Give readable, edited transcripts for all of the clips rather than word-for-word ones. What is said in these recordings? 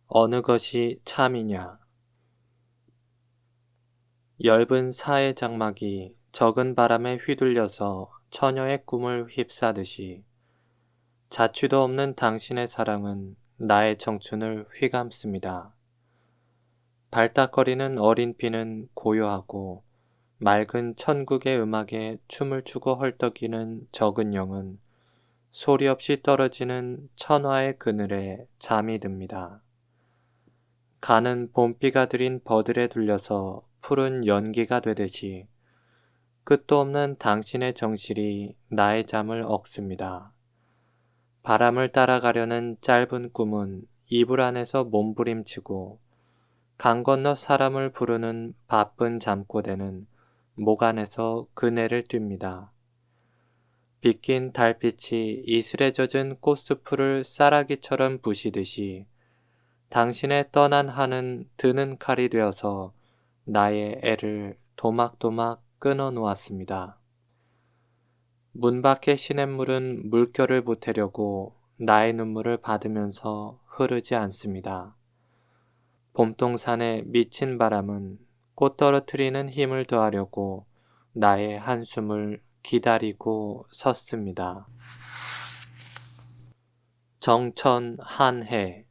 어느 것이 참이냐? 엷은 사의 장막이 적은 바람에 휘둘려서 처녀의 꿈을 휩싸듯이 자취도 없는 당신의 사랑은 나의 청춘을 휘감습니다. 발딱거리는 어린 피는 고요하고 맑은 천국의 음악에 춤을 추고 헐떡이는 적은 영은 소리 없이 떨어지는 천화의 그늘에 잠이 듭니다. 가는 봄비가 들인 버들에 둘려서 푸른 연기가 되듯이 끝도 없는 당신의 정실이 나의 잠을 억습니다. 바람을 따라가려는 짧은 꿈은 이불 안에서 몸부림치고 강 건너 사람을 부르는 바쁜 잠꼬대는 목 안에서 그네를 뜁니다. 빗긴 달빛이 이슬에 젖은 꽃숲을 쌀아기처럼 부시듯이 당신의 떠난 한은 드는 칼이 되어서 나의 애를 도막도막 끊어 놓았습니다. 문 밖의 시냇물은 물결을 보태려고 나의 눈물을 받으면서 흐르지 않습니다. 봄동산에 미친 바람은 꽃 떨어뜨리는 힘을 더하려고 나의 한숨을 기다리고 섰습니다. 정천 한해.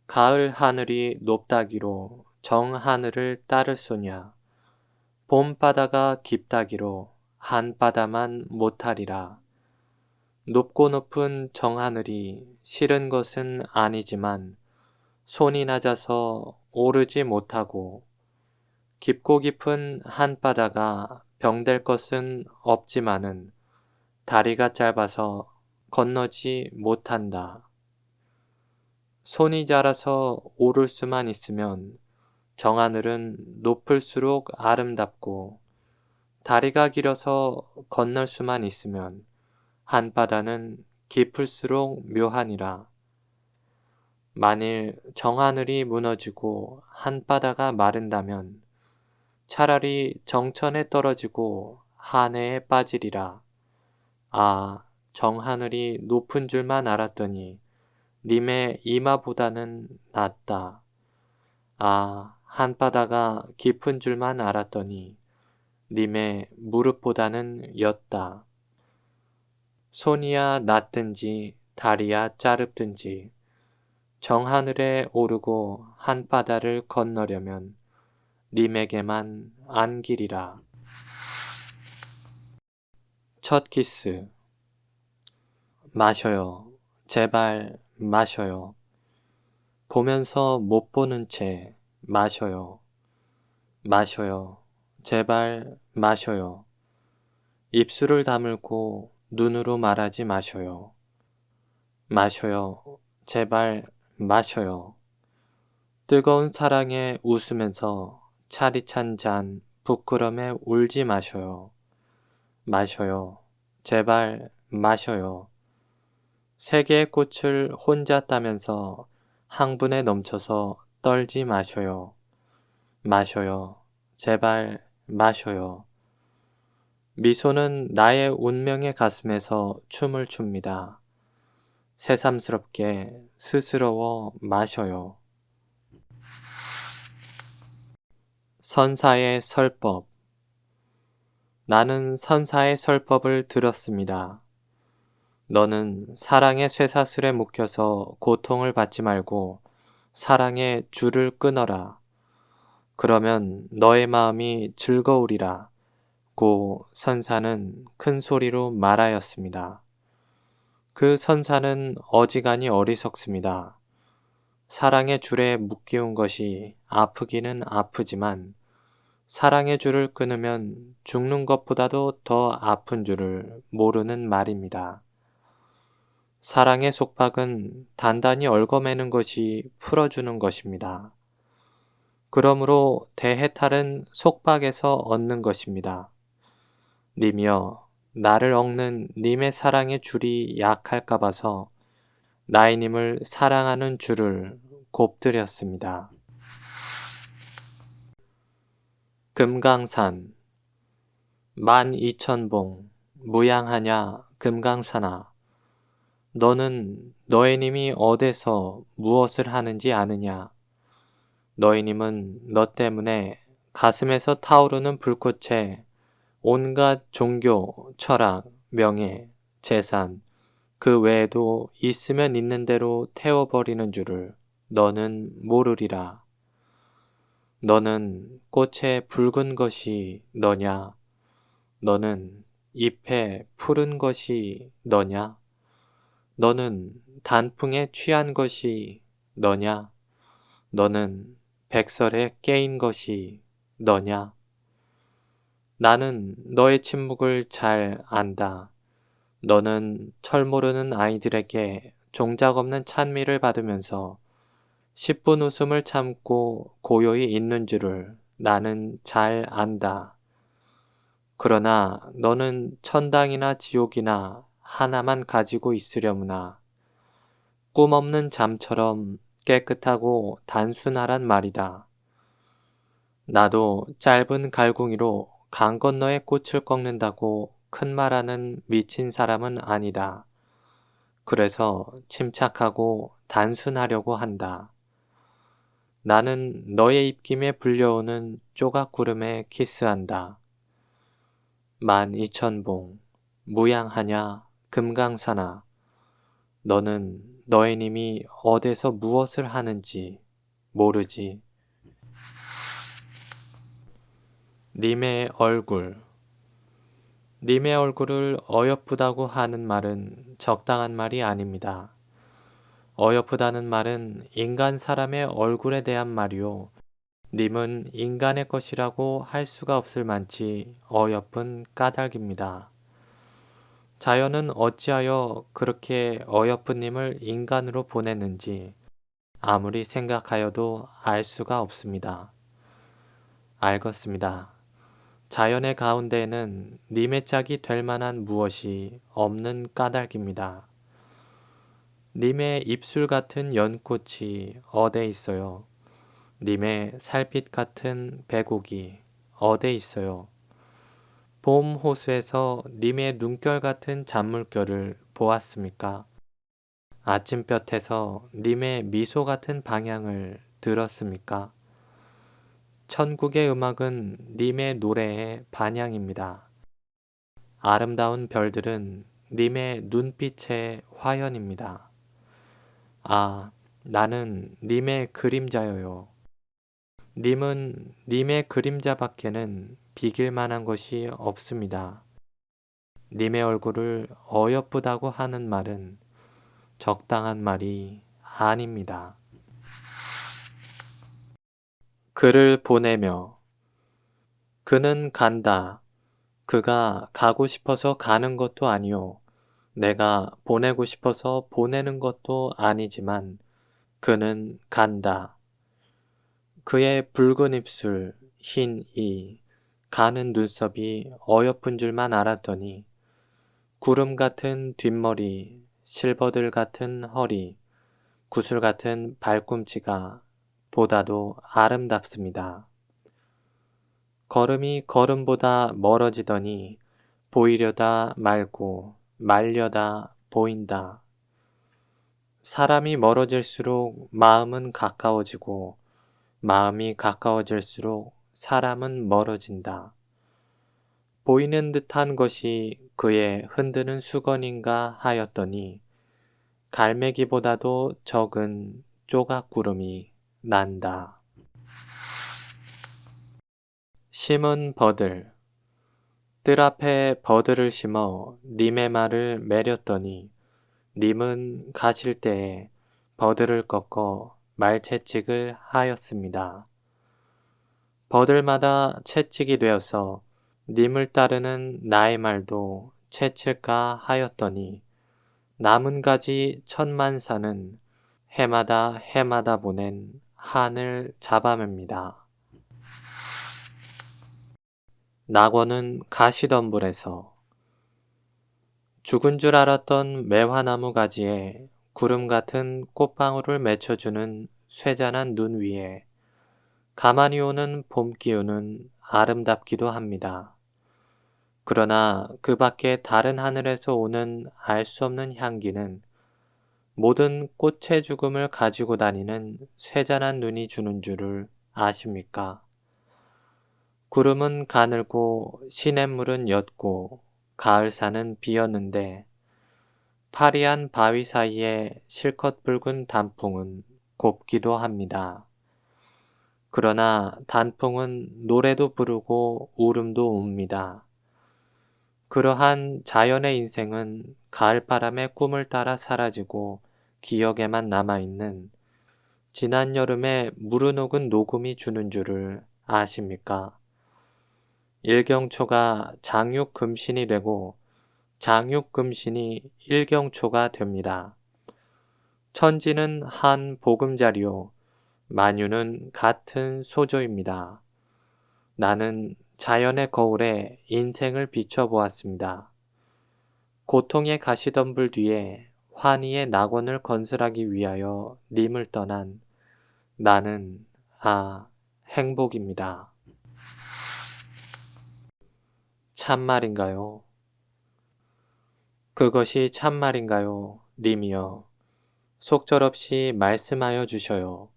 가을 하늘이 높다기로 정하늘을 따를 소냐. 봄바다가 깊다기로 한바다만 못하리라. 높고 높은 정하늘이 싫은 것은 아니지만 손이 낮아서 오르지 못하고 깊고 깊은 한바다가 병될 것은 없지만은 다리가 짧아서 건너지 못한다. 손이 자라서 오를 수만 있으면 정하늘은 높을수록 아름답고 다리가 길어서 건널 수만 있으면 한바다는 깊을수록 묘하니라. 만일 정하늘이 무너지고 한바다가 마른다면 차라리 정천에 떨어지고 한해에 빠지리라. 아, 정하늘이 높은 줄만 알았더니 님의 이마보다는 낫다. 아, 한바다가 깊은 줄만 알았더니 님의 무릎보다는 였다. 손이야 낮든지 다리야 짧든지 정하늘에 오르고 한바다를 건너려면 님에게만 안기리라. 첫 키스. 마셔요. 제발 마셔요. 보면서 못 보는 채 마셔요. 마셔요. 제발 마셔요. 입술을 다물고 눈으로 말하지 마셔요. 마셔요. 제발 마셔요. 뜨거운 사랑에 웃으면서 차디찬 잔 부끄럼에 울지 마셔요. 마셔요. 제발 마셔요. 세 개의 꽃을 혼자 따면서 항분에 넘쳐서 떨지 마셔요. 마셔요. 제발 마셔요. 미소는 나의 운명의 가슴에서 춤을 춥니다. 새삼스럽게 스스러워 마셔요. 선사의 설법. 나는 선사의 설법을 들었습니다. 너는 사랑의 쇠사슬에 묶여서 고통을 받지 말고 사랑의 줄을 끊어라. 그러면 너의 마음이 즐거우리라. 고 선사는 큰 소리로 말하였습니다. 그 선사는 어지간히 어리석습니다. 사랑의 줄에 묶이운 것이 아프기는 아프지만 사랑의 줄을 끊으면 죽는 것보다도 더 아픈 줄을 모르는 말입니다. 사랑의 속박은 단단히 얽어매는 것이 풀어주는 것입니다. 그러므로 대해탈은 속박에서 얻는 것입니다. 님이여, 나를 얽는 님의 사랑의 줄이 약할까 봐서 나의 님을 사랑하는 줄을 곱들였습니다. 금강산. 12,000봉 무양하냐 금강산아. 너는 너의 님이 어디서 무엇을 하는지 아느냐? 너의 님은 너 때문에 가슴에서 타오르는 불꽃에 온갖 종교, 철학, 명예, 재산, 그 외에도 있으면 있는 대로 태워버리는 줄을 너는 모르리라. 너는 꽃에 붉은 것이 너냐? 너는 잎에 푸른 것이 너냐? 너는 단풍에 취한 것이 너냐? 너는 백설에 깨인 것이 너냐? 나는 너의 침묵을 잘 안다. 너는 철 모르는 아이들에게 종작 없는 찬미를 받으면서 10분 웃음을 참고 고요히 있는 줄을 나는 잘 안다. 그러나 너는 천당이나 지옥이나 하나만 가지고 있으려무나 꿈 없는 잠처럼 깨끗하고 단순하란 말이다. 나도 짧은 갈궁이로 강 건너에 꽃을 꺾는다고 큰 말하는 미친 사람은 아니다. 그래서 침착하고 단순하려고 한다. 나는 너의 입김에 불려오는 조각구름에 키스한다. 12,000봉, 무양하냐, 금강산아. 너는 너의 님이 어디서 무엇을 하는지 모르지. 님의 얼굴. 님의 얼굴을 어여쁘다고 하는 말은 적당한 말이 아닙니다. 어여쁘다는 말은 인간 사람의 얼굴에 대한 말이요. 님은 인간의 것이라고 할 수가 없을 만치 어여쁜 까닭입니다. 자연은 어찌하여 그렇게 어여쁜 님을 인간으로 보냈는지 아무리 생각하여도 알 수가 없습니다. 알겠습니다. 자연의 가운데에는 님의 짝이 될 만한 무엇이 없는 까닭입니다. 님의 입술 같은 연꽃이 어디 있어요? 님의 살빛 같은 백옥이 어디 있어요? 봄 호수에서 님의 눈결 같은 잔물결을 보았습니까? 아침볕에서 님의 미소 같은 방향을 들었습니까? 천국의 음악은 님의 노래의 반향입니다. 아름다운 별들은 님의 눈빛의 화연입니다. 아, 나는 님의 그림자여요. 님은 님의 그림자밖에는 비길 만한 것이 없습니다. 님의 얼굴을 어여쁘다고 하는 말은 적당한 말이 아닙니다. 그를 보내며 그는 간다. 그가 가고 싶어서 가는 것도 아니요. 내가 보내고 싶어서 보내는 것도 아니지만 그는 간다. 그의 붉은 입술, 흰 이, 가는 눈썹이 어여쁜 줄만 알았더니 구름 같은 뒷머리, 실버들 같은 허리, 구슬 같은 발꿈치가 보다도 아름답습니다. 걸음이 걸음보다 멀어지더니 보이려다 말고 말려다 보인다. 사람이 멀어질수록 마음은 가까워지고 마음이 가까워질수록 사람은 멀어진다. 보이는 듯한 것이 그의 흔드는 수건인가 하였더니 갈매기보다도 적은 조각구름이 난다. 심은 버들. 뜰 앞에 버들을 심어 님의 말을 매렸더니 님은 가실 때에 버들을 꺾어 말채찍을 하였습니다. 버들마다 채찍이 되어서 님을 따르는 나의 말도 채칠까 하였더니 남은 가지 천만사는 해마다 해마다 보낸 한을 잡아맵니다. 낙원은 가시덤불에서 죽은 줄 알았던 매화나무 가지에 구름 같은 꽃방울을 맺혀주는 쇠잔한 눈 위에 가만히 오는 봄 기운은 아름답기도 합니다. 그러나 그 밖에 다른 하늘에서 오는 알 수 없는 향기는 모든 꽃의 죽음을 가지고 다니는 쇠잔한 눈이 주는 줄을 아십니까? 구름은 가늘고 시냇물은 옅고 가을산은 비었는데 파리한 바위 사이에 실컷 붉은 단풍은 곱기도 합니다. 그러나 단풍은 노래도 부르고 울음도 웁니다. 그러한 자연의 인생은 가을바람의 꿈을 따라 사라지고 기억에만 남아있는 지난 여름의 무르녹은 녹음이 주는 줄을 아십니까? 일경초가 장육금신이 되고 장육금신이 일경초가 됩니다. 천지는 한 보금자리요, 만유는 같은 소조입니다. 나는 자연의 거울에 인생을 비춰보았습니다. 고통의 가시덤불 뒤에 환희의 낙원을 건설하기 위하여 님을 떠난 나는 행복입니다. 참말인가요? 그것이 참말인가요, 님이여? 속절없이 말씀하여 주셔요.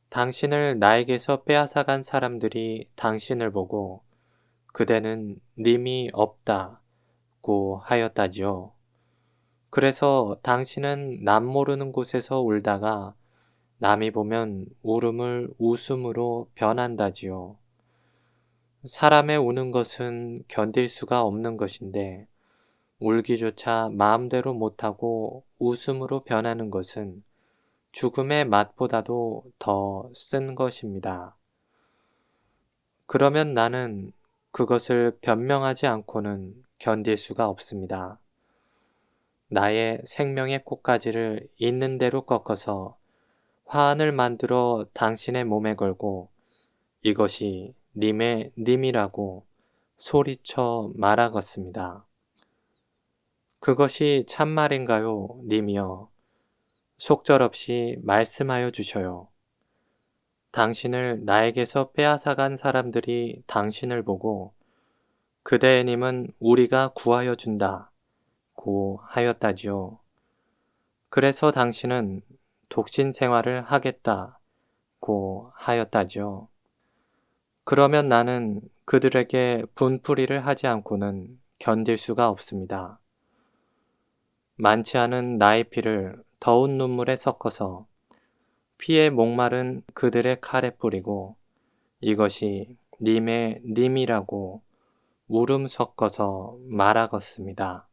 당신을 나에게서 빼앗아간 사람들이 당신을 보고 그대는 님이 없다고 하였다지요. 그래서 당신은 남 모르는 곳에서 울다가 남이 보면 울음을 웃음으로 변한다지요. 사람의 우는 것은 견딜 수가 없는 것인데 울기조차 마음대로 못하고 웃음으로 변하는 것은 죽음의 맛보다도 더 쓴 것입니다. 그러면 나는 그것을 변명하지 않고는 견딜 수가 없습니다. 나의 생명의 꽃가지를 있는 대로 꺾어서 화환을 만들어 당신의 몸에 걸고 이것이 님의 님이라고 소리쳐 말하겠습니다. 그것이 참말인가요, 님이여? 속절없이 말씀하여 주셔요. 당신을 나에게서 빼앗아간 사람들이 당신을 보고 그대의 님은 우리가 구하여 준다고 하였다지요. 그래서 당신은 독신 생활을 하겠다고 하였다지요. 그러면 나는 그들에게 분풀이를 하지 않고는 견딜 수가 없습니다. 많지 않은 나의 피를 더운 눈물에 섞어서 피에 목마른 그들의 칼에 뿌리고 이것이 님의 님이라고 울음 섞어서 말하겠습니다.